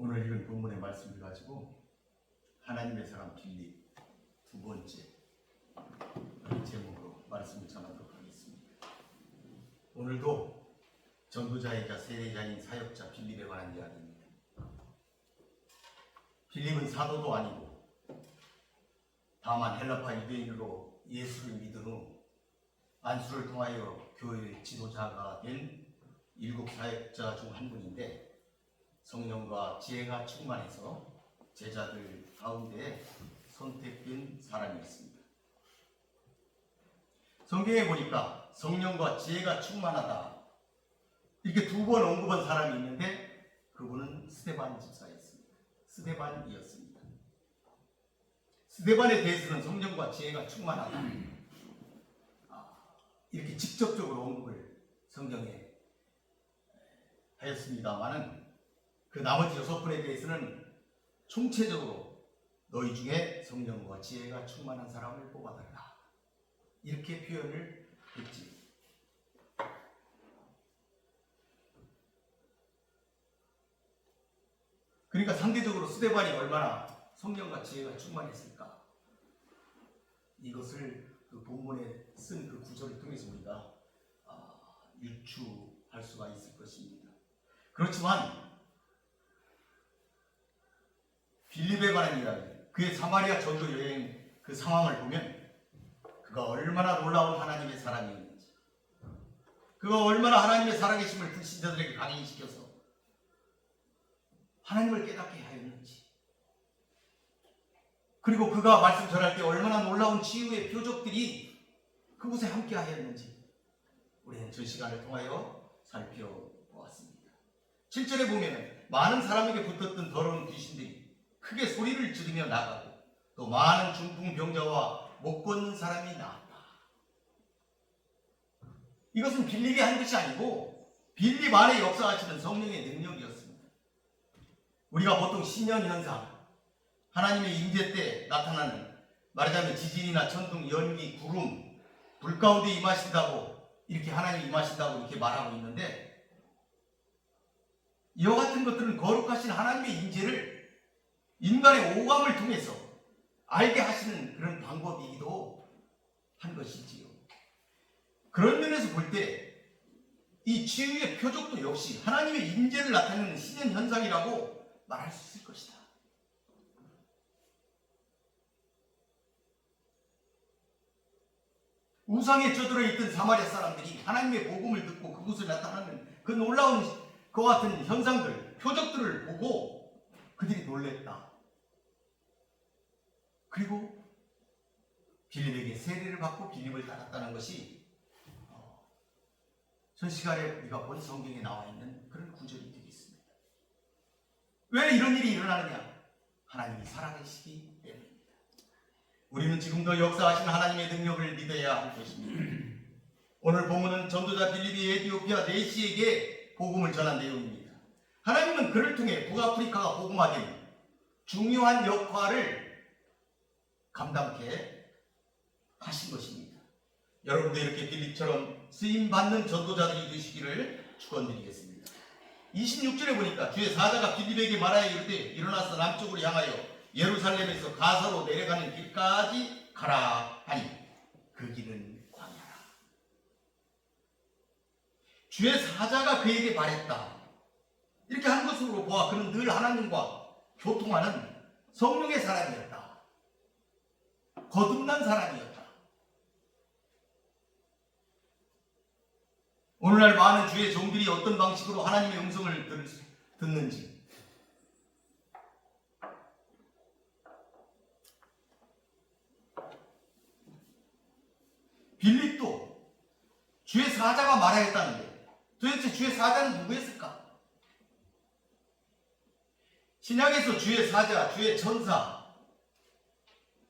오늘 읽은 본문의 말씀을 가지고 하나님의 사람 빌립 두 번째 제목으로 말씀을 전하도록 하겠습니다. 오늘도 전도자이자 세례자인 사역자 빌립에 관한 이야기입니다. 빌립은 사도도 아니고 다만 헬라파 유대인으로 예수를 믿은 후 안수를 통하여 교회의 지도자가 된 일곱 사역자 중 한 분인데, 성령과 지혜가 충만해서 제자들 가운데 선택된 사람이었습니다. 성경에 보니까 성령과 지혜가 충만하다 이렇게 두 번 언급한 사람이 있는데, 그분은 스데반 집사였습니다. 스데반이었습니다. 스데반에 대해서는 성령과 지혜가 충만하다 이렇게 직접적으로 언급을 성경에 하였습니다마는, 그 나머지 6분에 대해서는 총체적으로 너희 중에 성령과 지혜가 충만한 사람을 뽑아달라 이렇게 표현을 했지. 그러니까 상대적으로 스데반이 얼마나 성령과 지혜가 충만했을까, 이것을 그 본문에 쓴 그 구절을 통해서 우리가 유추할 수가 있을 것입니다. 그렇지만 빌립에 관한 이야기, 그의 사마리아 전도 여행 그 상황을 보면 그가 얼마나 놀라운 하나님의 사람이었는지, 그가 얼마나 하나님의 살아계심을 불신자들에게 강인시켜서 하나님을 깨닫게 하였는지, 그리고 그가 말씀 전할 때 얼마나 놀라운 치유의 표적들이 그곳에 함께 하였는지 우리는 저 시간을 통하여 살펴보았습니다. 7절에 보면 많은 사람에게 붙었던 더러운 귀신들이 크게 소리를 지르며 나가고, 또 많은 중풍병자와 못 걷는 사람이 나왔다. 이것은 빌립이 한 것이 아니고 빌립 안에 역사하시는 성령의 능력이었습니다. 우리가 보통 신년현상, 하나님의 임재 때 나타나는, 말하자면 지진이나 천둥, 연기, 구름, 불 가운데 임하신다고, 이렇게 하나님이 임하신다고 이렇게 말하고 있는데, 이와 같은 것들은 거룩하신 하나님의 임재를 인간의 오감을 통해서 알게 하시는 그런 방법이기도 한 것이지요. 그런 면에서 볼 때 이 치유의 표적도 역시 하나님의 임재를 나타내는 신현 현상이라고 말할 수 있을 것이다. 우상에 젖들어 있던 사마리아 사람들이 하나님의 복음을 듣고 그곳에 나타나는 그 놀라운 그와 같은 현상들, 표적들을 보고 그들이 놀랬다. 그리고 빌립에게 세례를 받고 빌립을 따랐다는 것이 전 시간에 우리가 본 성경에 나와 있는 그런 구절이 되겠습니다. 왜 이런 일이 일어나느냐? 하나님이 살아계시기 때문입니다. 우리는 지금도 역사하신 하나님의 능력을 믿어야 할 것입니다. 오늘 본문은 전도자 빌립이 에티오피아 네시에게 복음을 전한 내용입니다. 하나님은 그를 통해 북아프리카가 복음화된 중요한 역할을 감당케 하신 것입니다. 여러분도 이렇게 빌립처럼 쓰임받는 전도자들이 되시기를 축원드리겠습니다. 26절에 보니까 주의 사자가 빌립에게 말하여 이르되 일어나서 남쪽으로 향하여 예루살렘에서 가사로 내려가는 길까지 가라 하니 그 길은 광야라. 주의 사자가 그에게 말했다. 이렇게 한 것으로 보아 그는 늘 하나님과 교통하는 성령의 사람이었다. 거듭난 사람이었다. 오늘날 많은 주의 종들이 어떤 방식으로 하나님의 음성을 듣는지, 빌립도 주의 사자가 말하였다는데 도대체 주의 사자는 누구였을까? 신약에서 주의 사자, 주의 천사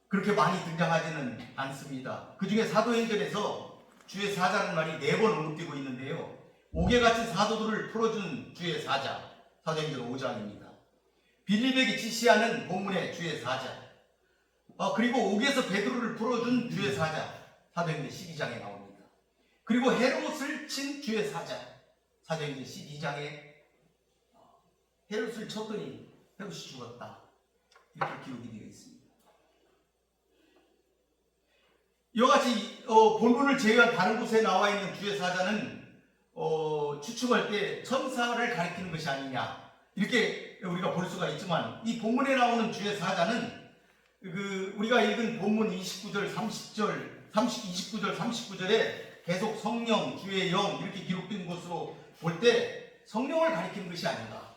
그렇게 많이 등장하지는 않습니다. 그 중에 사도행전에서 주의 사자라는 말이 4번 언급되고 있는데요, 옥에 갇힌 사도들을 풀어준 주의 사자, 사도행전 5장입니다. 빌립에게 지시하는 본문의 주의 사자, 그리고 옥에서 베드로를 풀어준 주의 사자, 사도행전 12장에 나옵니다. 그리고 헤롯을 친 주의 사자, 사도행전 12장에 헤롯을 쳤더니 헤롯이 죽었다. 이렇게 기록이 되어 있습니다. 이와 같이 본문을 제외한 다른 곳에 나와 있는 주의 사자는 추측할 때 천사를 가리키는 것이 아니냐 이렇게 우리가 볼 수가 있지만, 이 본문에 나오는 주의 사자는 우리가 읽은 본문 29절, 30절, 29절, 39절에 계속 성령, 주의 영 이렇게 기록된 것으로 볼 때 성령을 가리키는 것이 아닌가,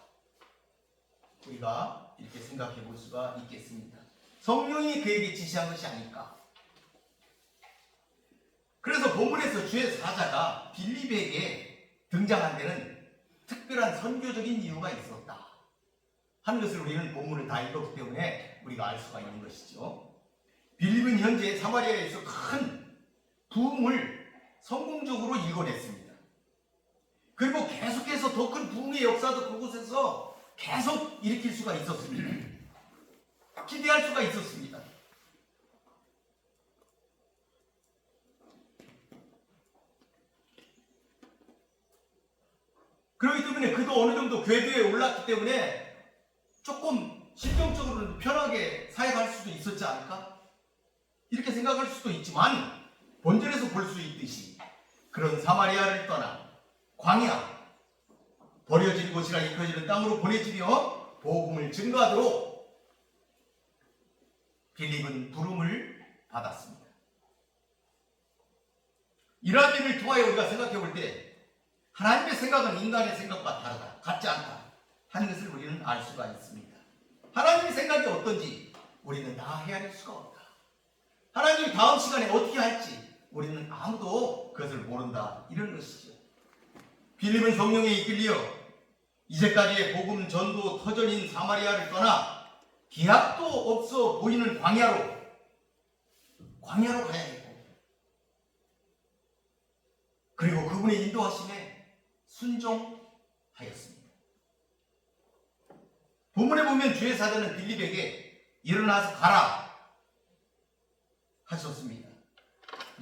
우리가 이렇게 생각해 볼 수가 있겠습니다. 성령이 그에게 지시한 것이 아닐까. 그래서 본문에서 주의 사자가 빌립에게 등장한 데는 특별한 선교적인 이유가 있었다 하는 것을 우리는 본문을 다 읽었기 때문에 우리가 알 수가 있는 것이죠. 빌립은 현재 사마리아에서 큰 부흥을 성공적으로 이뤄냈습니다. 그리고 계속해서 더 큰 부흥의 역사도 그곳에서 계속 일으킬 수가 있었습니다. 기대할 수가 있었습니다. 그렇기 때문에 그도 어느 정도 궤도에 올랐기 때문에 조금 심정적으로는 편하게 사역할 수도 있었지 않을까? 이렇게 생각할 수도 있지만, 본절에서 볼 수 있듯이 그런 사마리아를 떠나 광야, 버려진 곳이라 일컬어지는 땅으로 보내지며 복음을 증거하도록 빌립은 부름을 받았습니다. 이러한 일을 통하여 우리가 생각해 볼 때 하나님의 생각은 인간의 생각과 다르다, 같지 않다 하는 것을 우리는 알 수가 있습니다. 하나님의 생각이 어떤지 우리는 다 헤아릴 수가 없다. 하나님이 다음 시간에 어떻게 할지 우리는 아무도 그것을 모른다, 이런 것이죠. 빌립은 성령에 이끌려 이제까지의 복음 전도 터전인 사마리아를 떠나 기약도 없어 보이는 광야로 가야 했고, 그리고 그분의 인도하심에 순종하였습니다. 본문에 보면 주의 사자는 빌립에게 일어나서 가라 하셨습니다.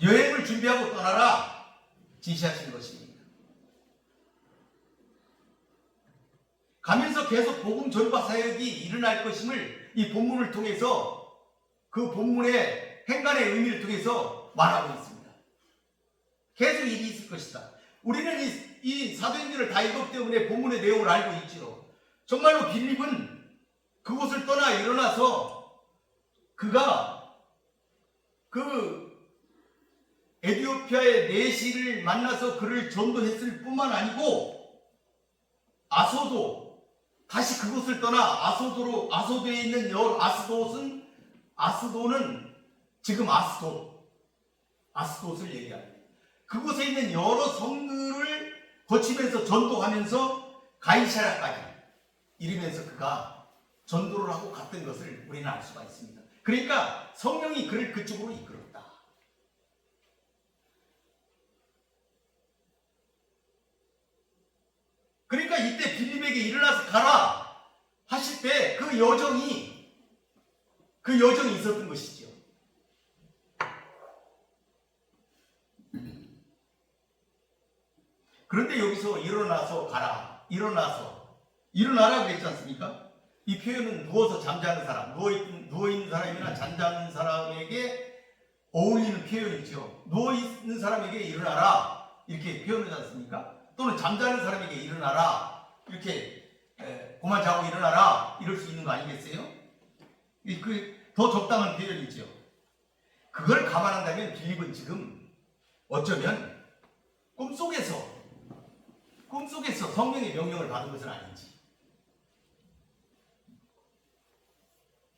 여행을 준비하고 떠나라 지시하신 것입니다. 가면서 계속 복음 전파 사역이 일어날 것임을 이 본문을 통해서, 그 본문의 행간의 의미를 통해서 말하고 있습니다. 계속 일이 있을 것이다. 우리는 이 사도행전을 다 읽었기 때문에 본문의 내용을 알고 있지요. 정말로 빌립은 그곳을 떠나 일어나서 그가 에디오피아의 내시를 만나서 그를 전도했을 뿐만 아니고, 아소도 다시 그곳을 떠나 아소도에 있는 아스도는 지금 아스돗을 얘기합니다. 그곳에 있는 여러 성들을 거치면서 전도하면서 가이사랴까지 이르면서 그가 전도를 하고 갔던 것을 우리는 알 수가 있습니다. 그러니까 성령이 그를 그쪽으로 이끌었다. 그러니까 이때 빌립에게 일어나서 가라 하실 때 그 여정이 있었던 것이죠. 그런데 여기서 일어나서 가라, 일어나라 그랬지 않습니까? 이 표현은 누워서 잠자는 사람, 누워있는 사람이나 잠자는 사람에게 어울리는 표현이죠. 누워있는 사람에게 일어나라 이렇게 표현하지 않습니까? 또는 잠자는 사람에게 일어나라, 이렇게 그만 자고 일어나라 이럴 수 있는 거 아니겠어요? 더 적당한 표현이죠. 그걸 감안한다면 빌립은 지금 어쩌면 꿈속에서 성령의 명령을 받은 것은 아닌지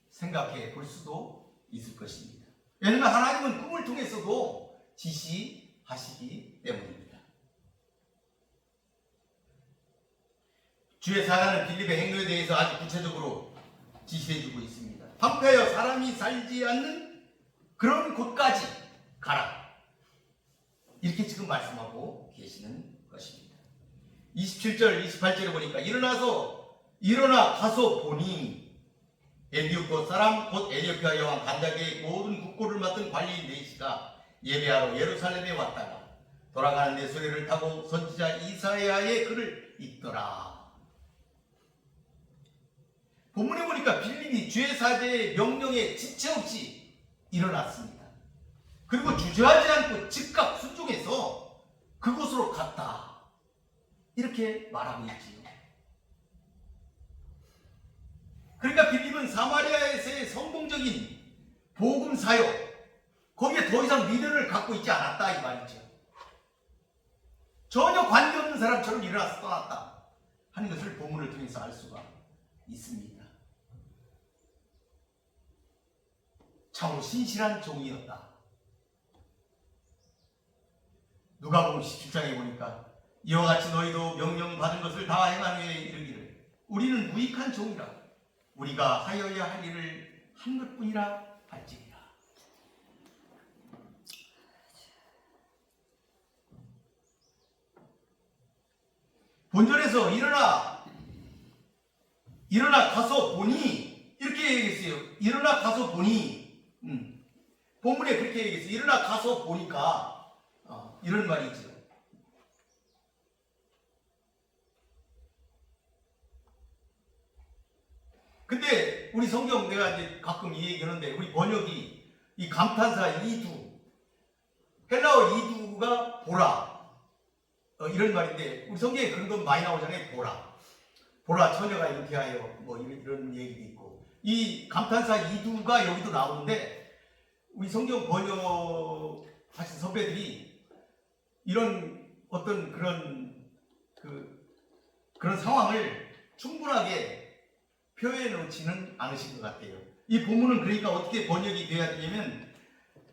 생각해 볼 수도 있을 것입니다. 왜냐하면 하나님은 꿈을 통해서도 지시하시기 때문입니다. 주의 사자는 빌립의 행동에 대해서 아주 구체적으로 지시해주고 있습니다. 방패여 사람이 살지 않는 그런 곳까지 가라, 이렇게 지금 말씀하고 계시는 것입니다. 27절, 28절에 보니까 일어나 가서 보니 에디오피아 사람 곧 에디오피아 여왕 간다게의 모든 국고를 맡은 관리인 네시가 예배하러 예루살렘에 왔다가 돌아가는데 수레를 타고 선지자 이사야의 글을 읽더라. 본문에 보니까 빌립이 주의 사제의 명령에 지체 없이 일어났습니다. 그리고 주저하지 않고 즉각 순종해서 그곳으로 갔다. 이렇게 말하고 있지요. 그러니까 빌립은 사마리아에서의 성공적인 복음 사역, 거기에 더 이상 미련을 갖고 있지 않았다 이 말이죠. 전혀 관계없는 사람처럼 일어나서 떠났다 하는 것을 본문을 통해서 알 수가 있습니다. 참으로 신실한 종이었다. 누가복음 17장에 보니까 이와 같이 너희도 명령받은 것을 다 행한 후에 이르기를 우리는 무익한 종이라 우리가 하여야 할 일을 한 것뿐이라 할지니라. 본절에서 일어나 가서 보니 이렇게 얘기했어요. 일어나 가서 보니 본문에 그렇게 얘기했어요. 일어나 가서 보니까 이런 말이죠. 근데 우리 성경 내가 이제 가끔 이 얘기하는데 우리 번역이 이 감탄사 이두 헬라어 이두가 보라 이런 말인데 우리 성경에 그런 건 많이 나오잖아요. 보라 처녀가 잉태하여 뭐 이런 얘기도 있고 이 감탄사 이두가 여기도 나오는데 우리 성경 번역하신 선배들이 이런 어떤 그런 상황을 충분하게 표현해 놓지는 않으신 것 같아요. 이 본문은 그러니까 어떻게 번역이 돼야 되냐면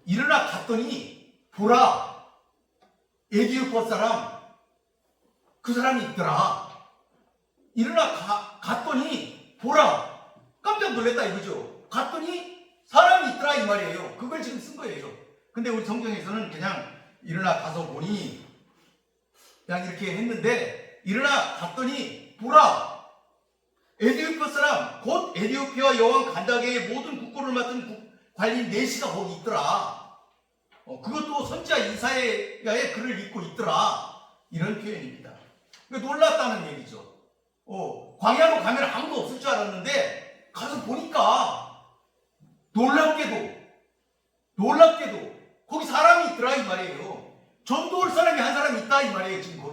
일어나 갔더니 보라 에디오파 사람 그 사람이 있더라. 일어나 갔더니 보라 깜짝 놀랐다 이거죠. 갔더니 사람이 있더라 이 말이에요. 그걸 지금 쓴 거예요. 근데 우리 성경에서는 그냥 일어나 가서 보니 그냥 이렇게 했는데 일어나 갔더니 보라 에디오피아 사람 곧 에디오피아 여왕 간다게의 모든 국고를 맡은 관리인 네시가 거기 있더라. 그것도 선지자 이사야의 글을 읽고 있더라. 이런 표현입니다. 놀랐다는 얘기죠. 광야로 가면 아무도 없을 줄 알았는데 가서 보니까 놀랍게도 거기 사람이 있더라 이 말이에요. 전도할 사람이 한 사람이 있다 이 말이에요. 지금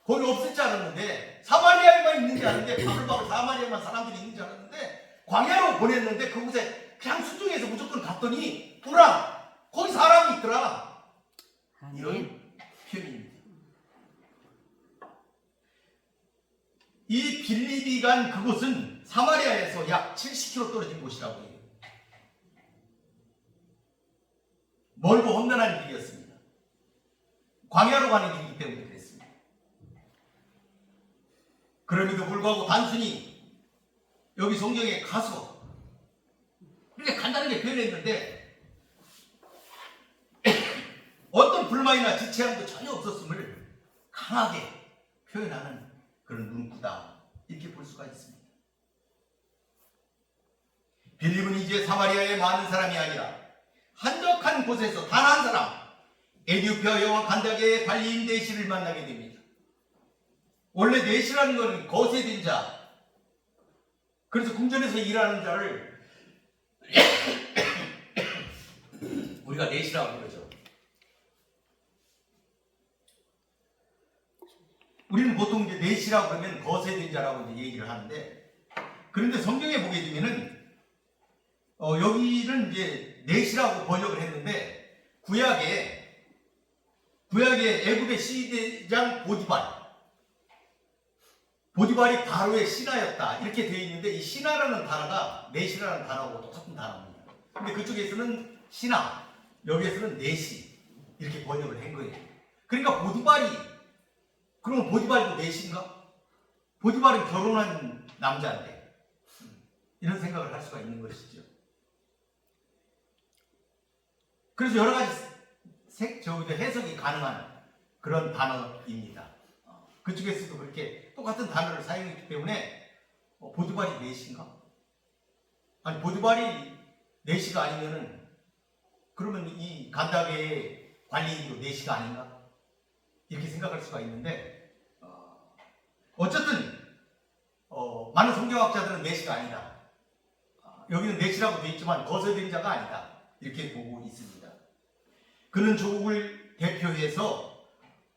거기 없을 줄 알았는데 사마리아에만 있는 줄 알았는데 바글바글 사마리아만 사람들이 있는 줄 알았는데 광야로 보냈는데 그곳에 그냥 순종해서 무조건 갔더니 보라 거기 사람이 있더라. 이런 표현입니다. 이 빌립이 간 그곳은 사마리아에서 약 70km 떨어진 곳이라고 해요. 멀고 험난한 길이었습니다. 광야로 가는 길이기 때문에 그랬습니다. 그럼에도 불구하고 단순히 여기 성경에 가서 이렇게 간단하게 표현했는데 어떤 불만이나 지체함도 전혀 없었음을 강하게 표현하는 그런 문구다 이렇게 볼 수가 있습니다. 빌립은 이제 사마리아의 많은 사람이 아니라 한적한 곳에서 단 한 사람 에디오피아 여왕 간다게의 관리인 네시를 만나게 됩니다. 원래 네시라는 건 거세된 자, 그래서 궁전에서 일하는 자를 우리가 네시라고 그러죠. 우리는 보통 이제 네시라고 그러면 거세된 자라고 이제 얘기를 하는데, 그런데 성경에 보게 되면은 여기는 이제 네시라고 번역을 했는데 구약에 애굽의 시대장 보디발이 바로의 신하였다 이렇게 되어 있는데 이 신하라는 단어가 네시라는 단어하고 똑같은 단어입니다. 근데 그쪽에서는 신하, 여기에서는 네시 이렇게 번역을 한 거예요. 그러니까 그러면 보디발도 네시인가? 보디발은 결혼한 남자인데 이런 생각을 할 수가 있는 것이죠. 그래서 여러 가지 해석이 가능한 그런 단어입니다. 그쪽에서도 그렇게 똑같은 단어를 사용했기 때문에 보디발이 네시인가? 아니 보디발이 네시가 아니면은 그러면 이 간다게의 관리인도 네시가 아닌가? 이렇게 생각할 수가 있는데 어쨌든 많은 성경학자들은 네시가 아니다 여기는 넷이라고 되어 있지만 거세된 자가 아니다. 이렇게 보고 있습니다. 그는 조국을 대표해서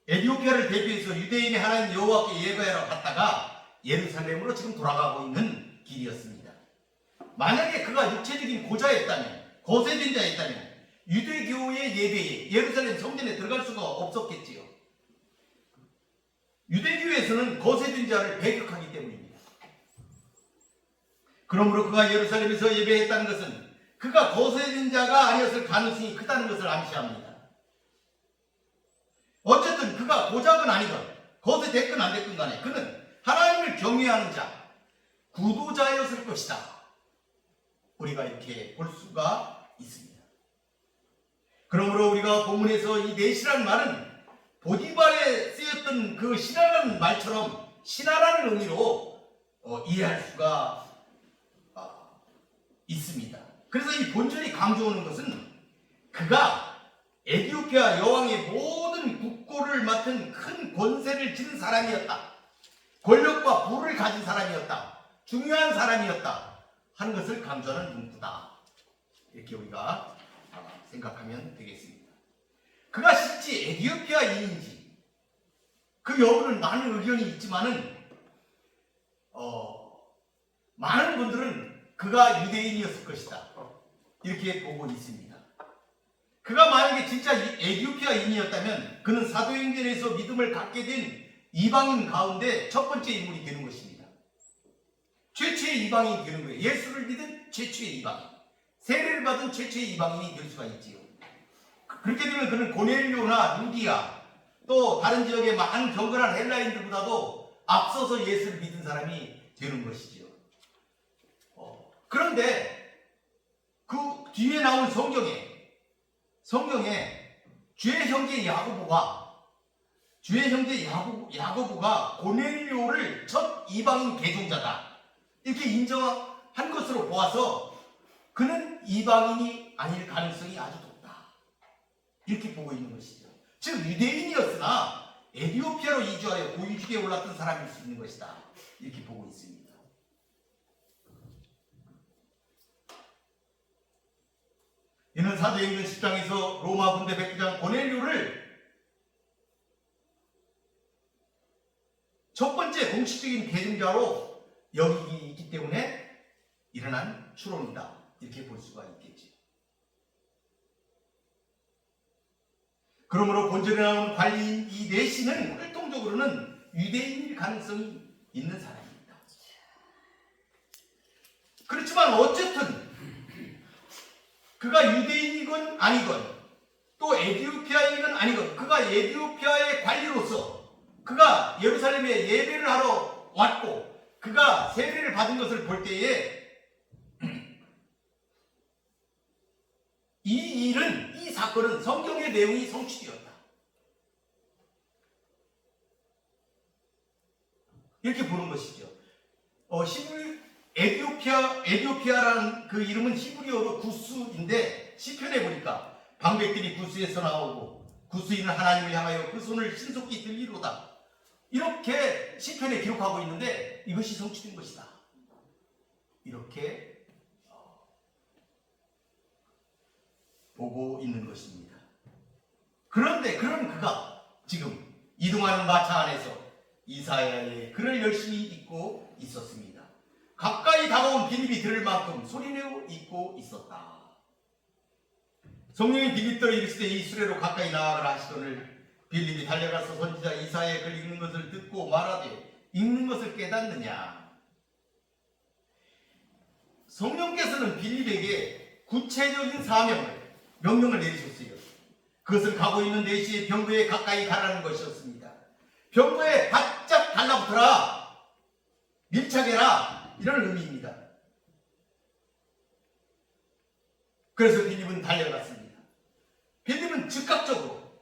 에티오피아를 대표해서 유대인의 하나님 여호와께 예배하러 갔다가 예루살렘으로 지금 돌아가고 있는 길이었습니다. 만약에 그가 육체적인 고자였다면, 거세된 자였다면 유대교의 예배에 예루살렘 성전에 들어갈 수가 없었겠지요. 유대교에서는 거세된 자를 배격하기 때문입니다. 그러므로 그가 예루살렘에서 예배했다는 것은 그가 거세된 자가 아니었을 가능성이 크다는 것을 암시합니다. 어쨌든 그가 고작은 아니건 거세됐건 안 됐건 간에 그는 하나님을 경외하는 자, 구도자였을 것이다. 우리가 이렇게 볼 수가 있습니다. 그러므로 우리가 본문에서 이 넷이라는 말은 보디발에 쓰였던 그 신하라는 말처럼 신하라는 의미로 이해할 수가 있습니다. 그래서 이 본절이 강조하는 것은 그가 에티오피아 여왕의 모든 국고를 맡은 큰 권세를 지닌 사람이었다. 권력과 부를 가진 사람이었다. 중요한 사람이었다 하는 것을 강조하는 문구다. 이렇게 우리가 생각하면 되겠습니다. 그가 실제 에티오피아인인지 그 여부는 많은 의견이 있지만은 많은 분들은 그가 유대인이었을 것이다. 이렇게 보고 있습니다. 그가 만약에 진짜 에티오피아인이었다면 그는 사도행전에서 믿음을 갖게 된 이방인 가운데 첫 번째 인물이 되는 것입니다. 최초의 이방인이 되는 거예요. 예수를 믿은 최초의 이방인, 세례를 받은 최초의 이방인이 될 수가 있지요. 그렇게 되면 그는 고넬료나 루디아 또 다른 지역의 많은 경건한 헬라인들보다도 앞서서 예수를 믿은 사람이 되는 것이지요. 그런데 그 뒤에 나온 성경에 주의 형제 야고보가 고넬료를 첫 이방인 개종자다 이렇게 인정한 것으로 보아서 그는 이방인이 아닐 가능성이 아주 높다 이렇게 보고 있는 것이죠. 즉 유대인이었으나 에티오피아로 이주하여 고위직에 올랐던 사람일 수 있는 것이다 이렇게 보고 있습니다. 이는 사도행전 10장에서 로마 군대 백부장 고넬료를 첫 번째 공식적인 개종자로 여기기 있기 때문에 일어난 추론이다 이렇게 볼 수가 있겠지. 그러므로 본절에 나오는 관리인 이 넷이는 활동적으로는 유대인일 가능성이 있는 사람입니다. 그렇지만 어쨌든 그가 유대인이건 아니건 또 에티오피아인이건 아니건 그가 에티오피아의 관리로서 그가 예루살렘에 예배를 하러 왔고 그가 세례를 받은 것을 볼 때에 이 사건은 성경의 내용이 성취되었다 이렇게 보는 것이죠. 에티오피아라는 그 이름은 히브리어로 구스인데 시편에 보니까 방백들이 구스에서 나오고 구스인은 하나님을 향하여 그 손을 신속히 들리로다 이렇게 시편에 기록하고 있는데 이것이 성취된 것이다 이렇게 보고 있는 것입니다. 그런데 그런 그가 지금 이동하는 마차 안에서 이사야의 글을 열심히 읽고 있었습니다. 가까이 다가온 빌립이 들을 만큼 소리내어 읽고 있었다. 성령이 빌립더러 이르시되 이 수레로 가까이 나아가라 하시거늘 빌립이 달려가서 선지자 이사야의 글 읽는 것을 듣고 말하되 읽는 것을 깨닫느냐. 성령께서는 빌립에게 구체적인 명령을 내리셨어요. 그것을 가고 있는 4시의 병거에 가까이 가라는 것이었습니다. 병거에 바짝 달라붙어라, 밀착해라, 이런 의미입니다. 그래서 빌립은 달려갔습니다. 빌립은 즉각적으로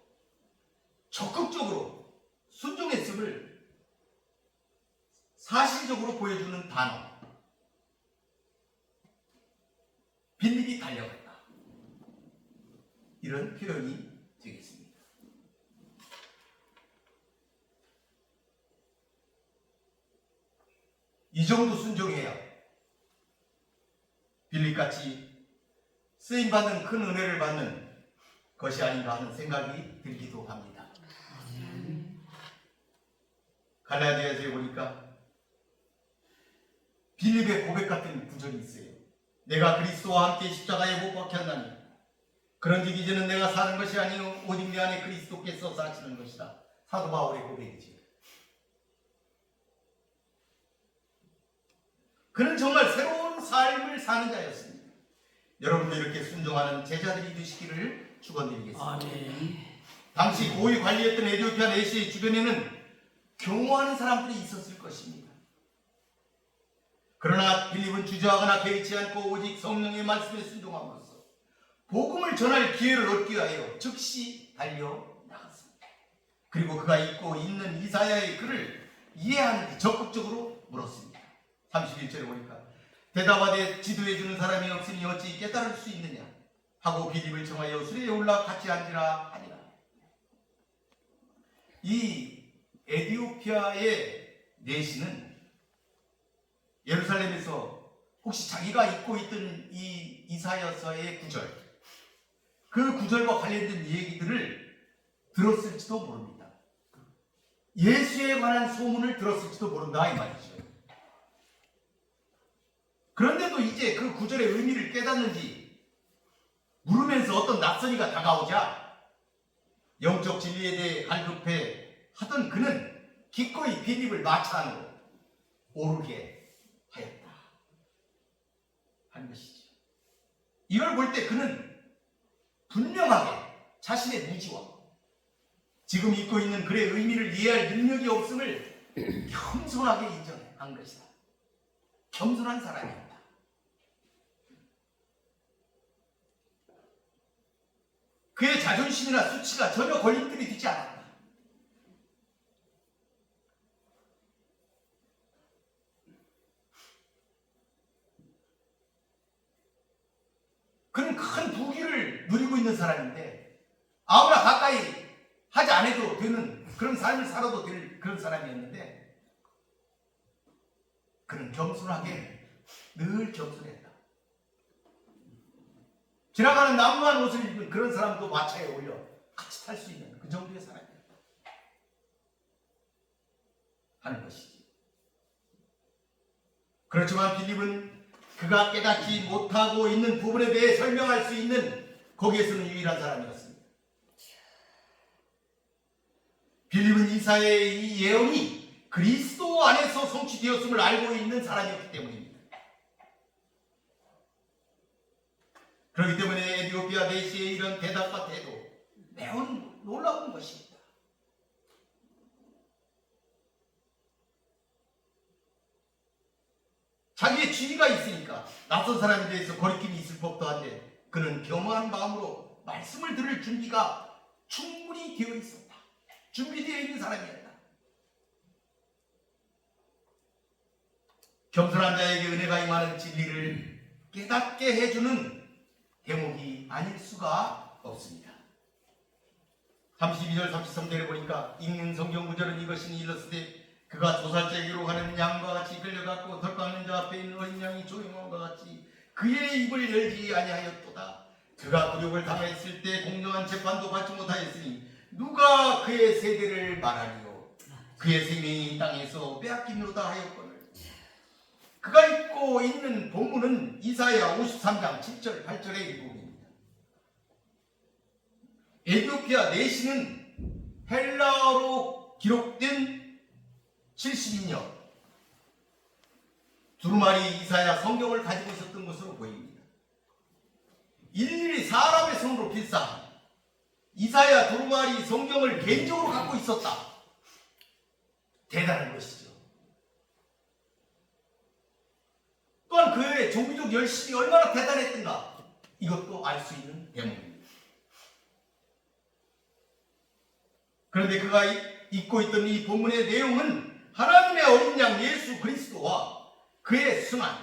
적극적으로 순종했음을 사실적으로 보여주는 단어, 빌립이 달려갔다, 이런 표현이 되겠습니다. 이 정도 순종해야 빌립같이 쓰임받는 큰 은혜를 받는 것이 아닌가 하는 생각이 들기도 합니다. 갈라디아서에 보니까 빌립의 고백 같은 구절이 있어요. 내가 그리스도와 함께 십자가에 못 박혔나니 그런즉 이제는 내가 사는 것이 아니요 오직 내 안에 그리스도께서 사시는 것이다. 사도 바울의 고백이지. 그는 정말 새로운 삶을 사는 자였습니다. 여러분도 이렇게 순종하는 제자들이 되시기를 축원드리겠습니다. 당시 고위 관리했던 에티오피아 내시의 주변에는 경호하는 사람들이 있었을 것입니다. 그러나 빌립은 주저하거나 개의치 않고 오직 성령의 말씀에 순종함으로써 복음을 전할 기회를 얻기 위하여 즉시 달려나갔습니다. 그리고 그가 읽고 있는 이사야의 글을 이해하는지 적극적으로 물었습니다. 31절에 보니까 대답하되 지도해주는 사람이 없으니 어찌 깨달을 수 있느냐 하고 빌립을 청하여 수레에 올라 같이 앉으라 하니라. 이 에티오피아의 내시는 예루살렘에서 혹시 자기가 읽고 있던 이 이사야서의 구절, 그 구절과 관련된 얘기들을 들었을지도 모릅니다. 예수에 관한 소문을 들었을지도 모른다 이 말이죠. 그런데도 이제 그 구절의 의미를 깨닫는지 물으면서 어떤 낯선이가 다가오자 영적 진리에 대해 갈급해 하던 그는 기꺼이 빌립을 마차 안으로 오르게 하였다 하는 것이죠. 이걸 볼 때 그는 분명하게 자신의 무지와 지금 읽고 있는 글의 의미를 이해할 능력이 없음을 겸손하게 인정한 것이다. 겸손한 사람이었다. 그의 자존심이나 수치가 전혀 걸림돌이 되지 않았다. 그는 큰 부귀를 누리고 있는 사람인데 아무나 가까이 하지 않아도 되는 그런 삶을 살아도 될 그런 사람이었는데 그는 겸손하게 늘 겸손했다. 지나가는 남루한 옷을 입은 그런 사람도 마차에 올려 같이 탈 수 있는 그 정도의 사람이었다 하는 것이지. 그렇지만 빌립은 그가 깨닫지 못하고 있는 부분에 대해 설명할 수 있는 거기에서는 유일한 사람이었습니다. 빌립은 이사야의 이 예언이 그리스도 안에서 성취되었음을 알고 있는 사람이었기 때문입니다. 그렇기 때문에 에티오피아 내시의 이런 대답과 태도 매우 놀라운 것입니다. 자기의 지위가 있으니까 낯선 사람에 대해서 거리낌이 있을 법도 한데 그는 겸허한 마음으로 말씀을 들을 준비가 충분히 되어 있었다. 준비되어 있는 사람이었다. 겸손한 자에게 은혜가 임하는 진리를 깨닫게 해주는 대목이 아닐 수가 없습니다. 32절 33절에 보니까 읽는 성경 구절은 이것이니 일렀으되 그가 조살제기로 가는 양과 같이 끌려갔고 덜 깎는 자 앞에 있는 어린 양이 조용함과 같이 그의 입을 열지 아니하였도다. 그가 굴욕을 당했을 때 공정한 재판도 받지 못하였으니 누가 그의 세대를 말하리요. 그의 생명이 땅에서 빼앗김으로다 하였거늘. 그가 읽고 있는 본문은 이사야 53장 7절 8절의 일부분입니다. 에티오피아 내시는 헬라어로 기록된 72년 두루마리 이사야 성경을 가지고 있었던 것으로 보입니다. 일일이 사람의 손으로 필사한 이사야 두루마리 성경을 개인적으로 갖고 있었다. 대단한 것이죠. 또한 그의 종교적 열심이 얼마나 대단했던가 이것도 알 수 있는 대목입니다. 그런데 그가 읽고 있던 이 본문의 내용은 하나님의 어린 양 예수 그리스도와 그의 승한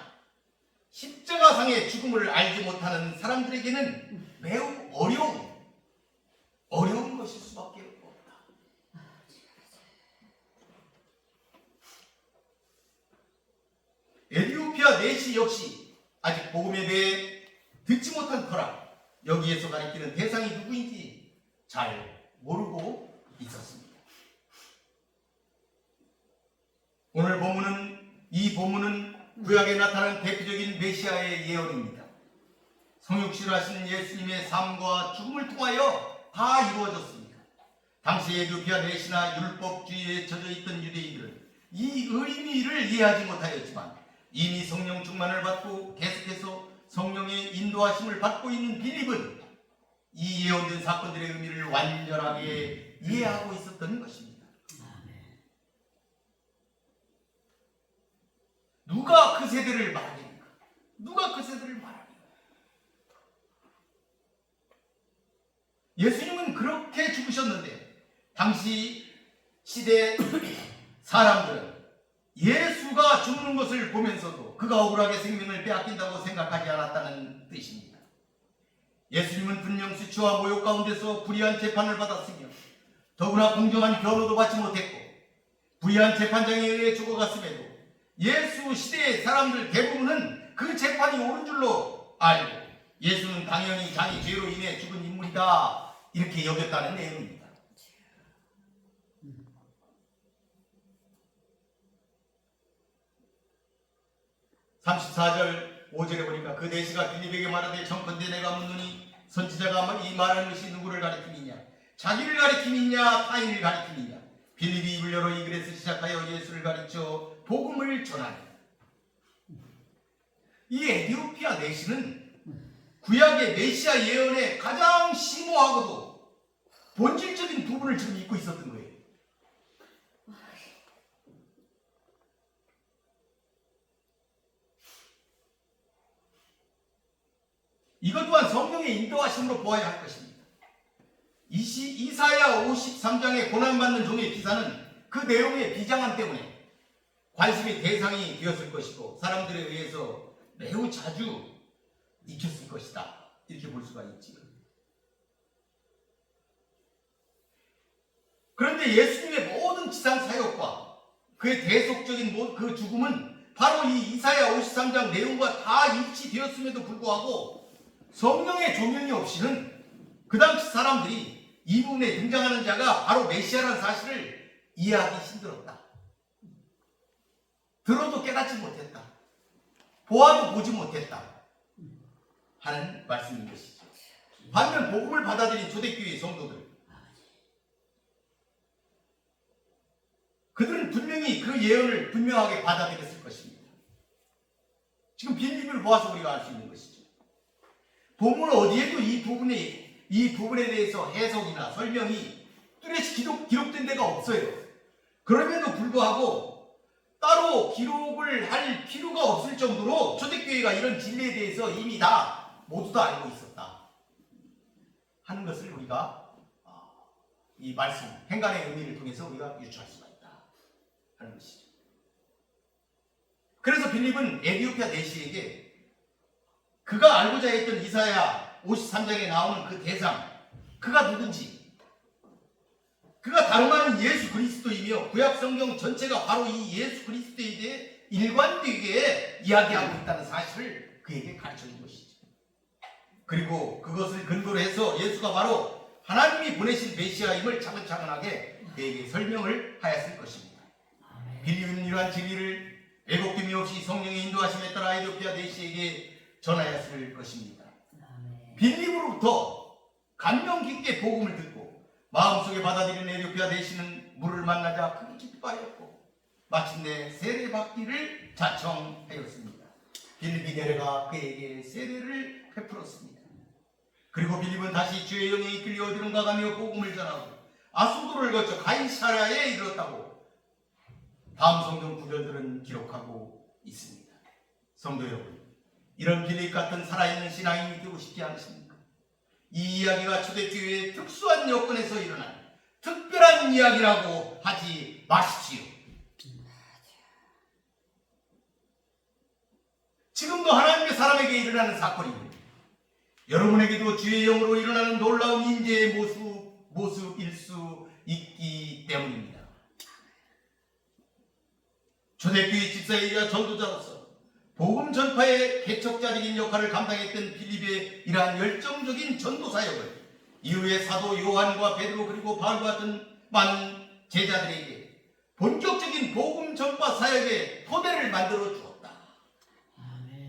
십자가상의 죽음을 알지 못하는 사람들에게는 매우 어려운 것일 수밖에 없다. 에티오피아 내시 역시 아직 복음에 대해 듣지 못한 터라 여기에서 가리키는 대상이 누구인지 잘 모르고 있었습니다. 오늘 이 본문은 구약에 나타난 대표적인 메시아의 예언입니다. 성육신을 하신 예수님의 삶과 죽음을 통하여 다 이루어졌습니다. 당시 에티오피아 내시나 율법주의에 젖어있던 유대인들은 이 의미를 이해하지 못하였지만 이미 성령 충만을 받고 계속해서 성령의 인도하심을 받고 있는 빌립은 이 예언된 사건들의 의미를 완전하게 이해하고 있었던 것입니다. 누가 그 세대를 말합니까? 누가 그 세대를 말합니까? 예수님은 그렇게 죽으셨는데 당시 시대 사람들은 예수가 죽는 것을 보면서도 그가 억울하게 생명을 빼앗긴다고 생각하지 않았다는 뜻입니다. 예수님은 분명 수치와 모욕 가운데서 불의한 재판을 받았으며 더구나 공정한 변호도 받지 못했고 불의한 재판장에 의해 죽어갔음에도 예수 시대의 사람들 대부분은 그 재판이 옳은 줄로 알고 예수는 당연히 자기 죄로 인해 죽은 인물이다 이렇게 여겼다는 내용입니다. 34절 5절에 보니까 그 내시가 빌립에게 말하되 청컨대 내가 묻노니 선지자가 이 말하는 것이 누구를 가리킴이냐 자기를 가리킴이냐 타인을 가리킴이냐 빌립이 입을 열어 이 글에서 시작하여 예수를 가르쳐 복음을 전하니 이 에티오피아 내시는 구약의 메시아 예언의 가장 심오하고도 본질적인 부분을 지금 잊고 있었던 거예요. 이것 또한 성령의 인도하심으로 보아야 할 것입니다. 이사야 53장의 고난받는 종의 기사는 그 내용의 비장함 때문에 관심의 대상이 되었을 것이고 사람들에 의해서 매우 자주 익혔을 것이다. 이렇게 볼 수가 있지요. 그런데 예수님의 모든 지상 사역과 그의 대속적인 그 죽음은 바로 이 이사야 53장 내용과 다 일치되었음에도 불구하고 성령의 조명이 없이는 그 당시 사람들이 이 부분에 등장하는 자가 바로 메시아라는 사실을 이해하기 힘들었다. 들어도 깨닫지 못했다. 보아도 보지 못했다. 하는 말씀인 것이죠. 반면 복음을 받아들인 초대교회의 성도들 그들은 분명히 그 예언을 분명하게 받아들였을 것입니다. 지금 빌립을 보아서 우리가 알 수 있는 것이죠. 본문 어디에도 이 부분에 대해서 해석이나 설명이 뚜렷이 기록된 데가 없어요. 그럼에도 불구하고 따로 기록을 할 필요가 없을 정도로 초대교회가 이런 진리에 대해서 이미 다 모두 다 알고 있었다 하는 것을 우리가 이 말씀, 행간의 의미를 통해서 우리가 유추할 수가 있다 하는 것이죠. 그래서 빌립은 에티오피아 내시에게 그가 알고자 했던 이사야 53장에 나오는 그 대상, 그가 누군지, 그가 다름 아닌 예수 그리스도이며 구약 성경 전체가 바로 이 예수 그리스도에 대해 일관되게 이야기하고 있다는 사실을 그에게 가르쳐준 것이죠. 그리고 그것을 근거로 해서 예수가 바로 하나님이 보내신 메시아임을 차근차근하게 그에게 설명을 하였을 것입니다. 빌립은 이러한 진리를 왜곡됨이 없이 성령의 인도하심에 따라 에티오피아 내시에게 전하였을 것입니다. 빌립으로부터 감명 깊게 복음을 듣고 마음속에 받아들인 에티오피아 내시는 물을 만나자 크게 기뻐하였고 마침내 세례받기를 자청하였습니다. 빌립이 내려가 그에게 세례를 베풀었습니다. 그리고 빌립은 다시 주의 영에 이끌려 어디론가 가며 복음을 전하고 아소도를 거쳐 가이사랴에 이르렀다고 다음 성경 구절들은 기록하고 있습니다. 성도 여러분, 이런 빌립 같은 살아있는 신앙인이 되고 싶지 않으십니까? 이 이야기가 초대교회의 특수한 여건에서 일어난 특별한 이야기라고 하지 마십시오. 지금도 하나님의 사람에게 일어나는 사건입니다. 여러분에게도 주의 영으로 일어나는 놀라운 인재의 모습일 수 있기 때문입니다. 초대교회 집사이자 전도자로서 복음 전파의 개척자적인 역할을 감당했던 빌립의 이러한 열정적인 전도 사역을 이후에 사도 요한과 베드로 그리고 바울과 같은 많은 제자들에게 본격적인 복음 전파 사역의 토대를 만들어 주었다.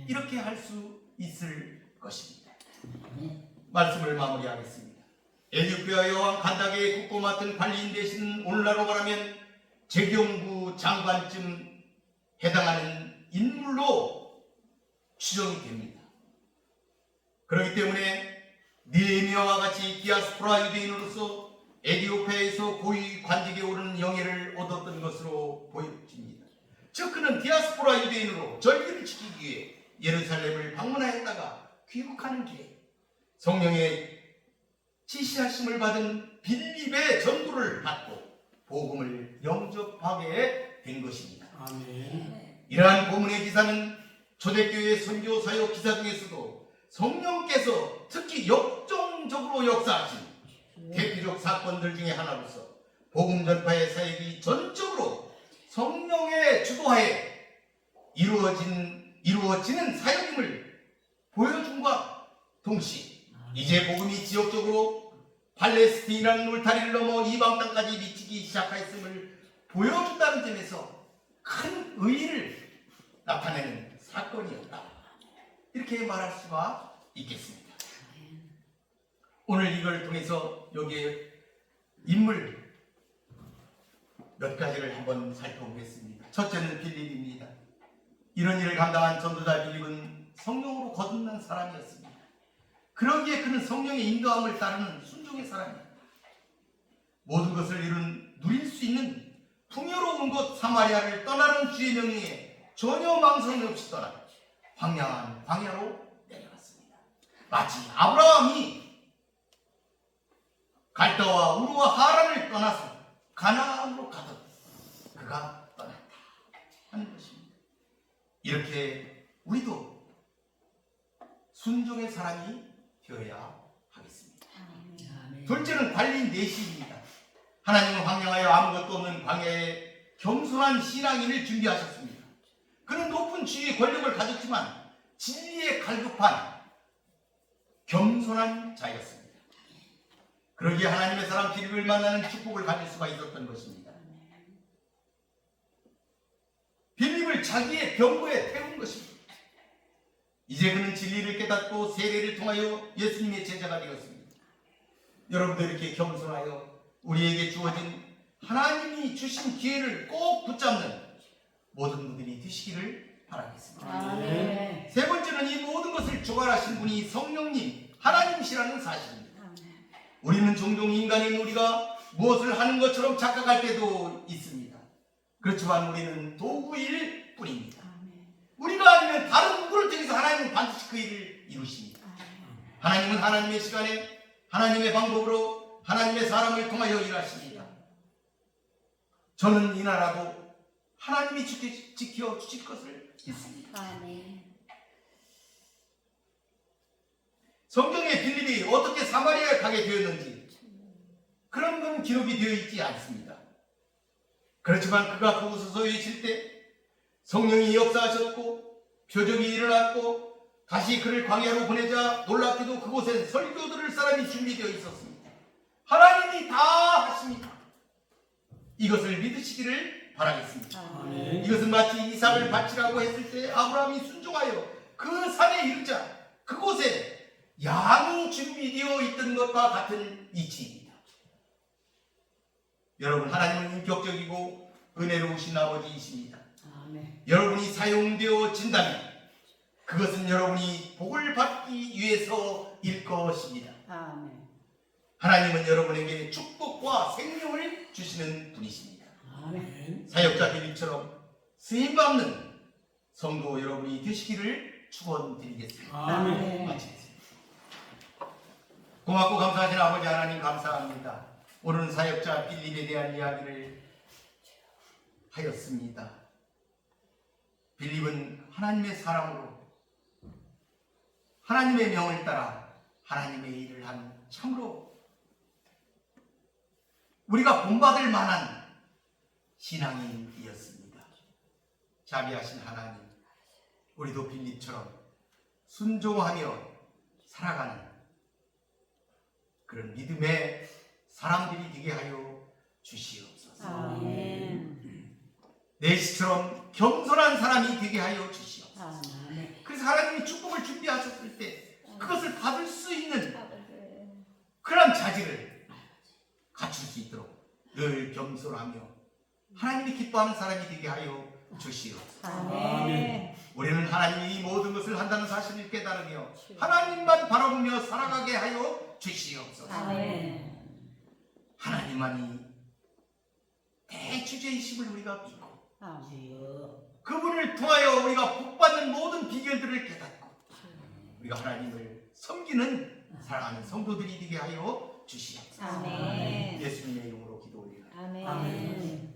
이렇게 할 수 있을 것입니다. 말씀을 마무리하겠습니다. 에디오피아 여왕 간다게의 국고 맡은 관리인 대신 오늘날로 말하면 재경부 장관쯤 해당하는 인물로 추정이 됩니다. 그렇기 때문에 느헤미야와 같이 디아스포라 유대인으로서 에디오피아에서 고위 관직에 오르는 영예를 얻었던 것으로 보여집니다. 즉 그는 디아스포라 유대인으로 절기를 지키기 위해 예루살렘을 방문하였다가 귀국하는 길에 성령의 지시하심을 받은 빌립의 전도를 받고 복음을 영접하게 된 것입니다. 아멘. 이러한 본문의 기사는 초대교회 선교 사역 기사 중에서도 성령께서 특히 역정적으로 역사하신 대표적 사건들 중에 하나로서 복음 전파의 사역이 전적으로 성령의 주도하에 이루어지는 사역임을 보여줌과 동시에 이제 복음이 지역적으로 팔레스틴이라는 울타리를 넘어 이방 땅까지 미치기 시작하였음을 보여준다는 점에서 큰 의의를 나타내는 사건이었다. 이렇게 말할 수가 있겠습니다. 오늘 이걸 통해서 여기에 인물 몇 가지를 한번 살펴보겠습니다. 첫째는 빌립입니다. 이런 일을 감당한 전도자 빌립은 성령으로 거듭난 사람이었습니다. 그러기에 그는 성령의 인도함을 따르는 순종의 사람이었다. 모든 것을 누릴 수 있는 풍요로운 곳 사마리아를 떠나는 주의 명령에 전혀 망설임 없이 떠나 황량한 광야로 내려갔습니다. 마치 아브라함이 갈대와 우르와 하란을 떠나서 가나안으로 가듯 그가 떠났다 하는 것입니다. 이렇게 우리도 순종의 사람이 되어야 하겠습니다. 둘째는 관리인 내시입니다. 하나님은 황량하여 아무것도 없는 광야에 겸손한 신앙인을 준비하셨습니다. 그는 높은 지위의 권력을 가졌지만 진리에 갈급한 겸손한 자였습니다. 그러기에 하나님의 사람 빌립을 만나는 축복을 가질 수가 있었던 것입니다. 빌립을 자기의 병거에 태운 것입니다. 이제 그는 진리를 깨닫고 세례를 통하여 예수님의 제자가 되었습니다. 여러분도 이렇게 겸손하여 우리에게 주어진 하나님이 주신 기회를 꼭 붙잡는 모든 분들이 되시기를 바라겠습니다. 아멘. 세 번째는 이 모든 것을 주관하신 분이 성령님, 하나님이시라는 사실입니다. 우리는 종종 인간인 우리가 무엇을 하는 것처럼 착각할 때도 있습니다. 그렇지만 우리는 도구일 뿐입니다. 우리가 아니면 다른 누구를 통해서 하나님은 반드시 그 일을 이루십니다. 하나님은 하나님의 시간에 하나님의 방법으로 하나님의 사람을 통하여 일하십니다. 저는 이 나라도 하나님이 지켜 주실 것을 믿습니다. 성경에 빌립이 어떻게 사마리아에 가게 되었는지 그런 건 기록이 되어 있지 않습니다. 그렇지만 그가 그곳에 서 있을 때 성령이 역사하셨고 표적이 일어났고 다시 그를 광야로 보내자 놀랍게도 그곳에 설교 들을 사람이 준비되어 있었습니다. 하나님이 다 하십니다. 이것을 믿으시기를 바라겠습니다. 아멘. 이것은 마치 이삭을 바치라고 했을 때 아브라함이 순종하여 그 산에 이르자 그곳에 양이 준비되어 있던 것과 같은 이치입니다. 여러분, 하나님은 인격적이고 은혜로우신 아버지이십니다. 여러분이 사용되어진다면 그것은 여러분이 복을 받기 위해서일 것입니다. 하나님은 여러분에게 축복과 생명을 주시는 분이십니다. 사역자 빌립처럼 쓰임받는 성도 여러분이 되시기를 축원드리겠습니다. 아멘. 마치겠습니다. 고맙고 감사하신 아버지 하나님 감사합니다. 오늘은 사역자 빌립에 대한 이야기를 하였습니다. 빌립은 하나님의 사람으로 하나님의 명을 따라 하나님의 일을 한 참으로 우리가 본받을 만한 신앙인이었습니다. 자비하신 하나님, 우리도 빌립처럼 순종하며 살아가는 그런 믿음의 사람들이 되게 하여 주시옵소서. 아멘. 내시처럼 겸손한 사람이 되게 하여 주시옵소서. 아멘. 그래서 하나님이 축복을 준비하셨을 때 그것을 받을 수 있는 아멘. 그런 자질을 갖출 수 있도록 늘 겸손하며 하나님이 기뻐하는 사람이 되게 하여 주시옵소서. 아멘. 우리는 하나님이 이 모든 것을 한다는 사실을 깨달으며 하나님만 바라보며 살아가게 하여 주시옵소서. 아멘. 하나님만이 대주제이심을 우리가 믿고 아멘. 그분을 통하여 우리가 복받는 모든 비결들을 깨닫고 우리가 하나님을 섬기는 사랑하는 성도들이 되게 하여 주시옵소서. 아멘. 예수님의 이름으로 기도 올리옵나이다. 아멘.